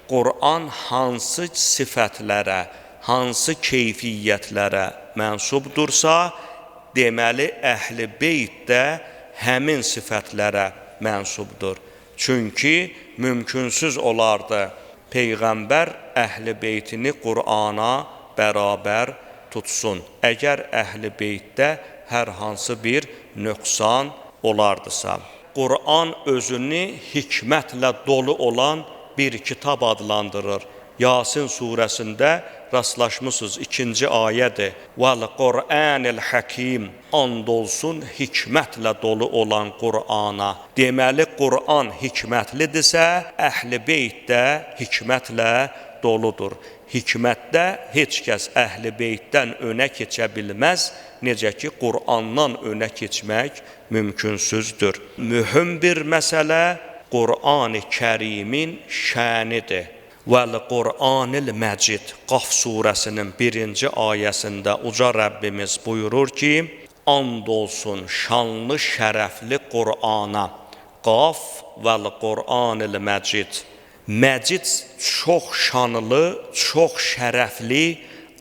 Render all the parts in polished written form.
Qur'an hansı sifətlərə, hansı keyfiyyətlərə mənsubdursa, deməli, Əhl-i Beyt də həmin sifətlərə mənsubdur. Çünki mümkünsüz olardı Peyğəmbər Əhl-i Beytini Qur'ana bərabər tutsun. Əgər Əhl-i Beytdə hər hansı bir nöqsan olardısa. Qur'an özünü hikmətlə dolu olan bir kitab adlandırır. Yasin surəsində rastlaşmısınız, 2-ci ayədir. Vəl-Qur'anil Həkim, and olsun hikmətlə dolu olan Qur'ana. Deməli, Qur'an hikmətlidirsə, Əhl-i Beyt də hikmətlə doludur. Hikmətdə heç kəs Əhl-i Beytdən önə keçə bilməz, necə ki, Qur'andan önə keçmək mümkünsüzdür. Mühüm bir məsələ Qur'an-ı Kərimin şənidir. Vəl-Qur'anil Məcid, Qaf surəsinin 1-ci ayəsində uca Rəbbimiz buyurur ki, and olsun şanlı, şərəfli Qur'ana. Qaf vəl-Qur'anil Məcid. Məcid çox şanlı, çox şərəfli,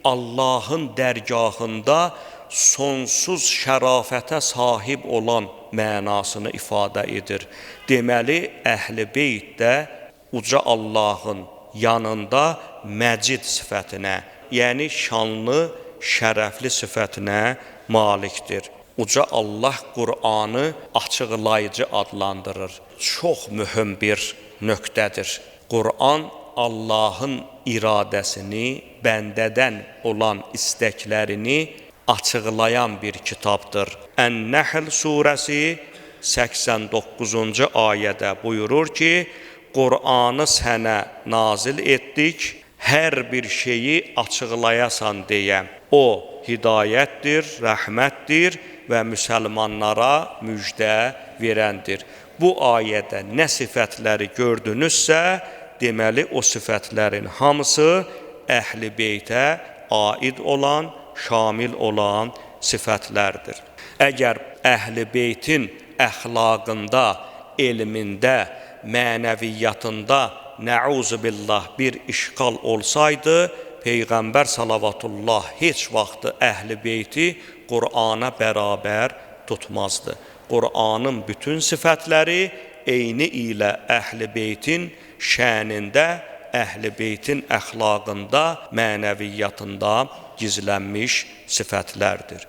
Allahın dərgahında sonsuz şərafətə sahib olan mənasını ifadə edir. Deməli, Əhl-i Beyt də uca Allahın yanında Məcid sifətinə, yəni şanlı, şərəfli sifətinə malikdir. Uca Allah Qur'anı açıqlayıcı adlandırır. Çox mühüm bir nöqtədir. Qur'an Allahın iradəsini, bəndədən olan istəklərini açıqlayan bir kitabdır. Ən-Nəhl surəsi 89-cu ayədə buyurur ki, Qur'anı sənə nazil etdik, hər bir şeyi açıqlayasan deyə. O, hidayətdir, rəhmətdir və müsəlmanlara müjdə verəndir. Bu ayədə nə sifətləri gördünüzsə, deməli o sifətlərin hamısı Əhl-i Beytə aid olan, şamil olan sifətlərdir. Əgər Əhl-i Beytin əxlaqında, elmində, mənəviyyatında nəuzubillah bir işqal olsaydı, Peyğəmbər salavatullah heç vaxtı Əhl-i Beyti Qur'ana bərabər tutmazdı. Qur'anın bütün sifətləri eyni ilə Əhl-i Beytin şənində, Əhl-i Beytin əxlaqında, mənəviyyatında gizlənmiş sifətlərdir.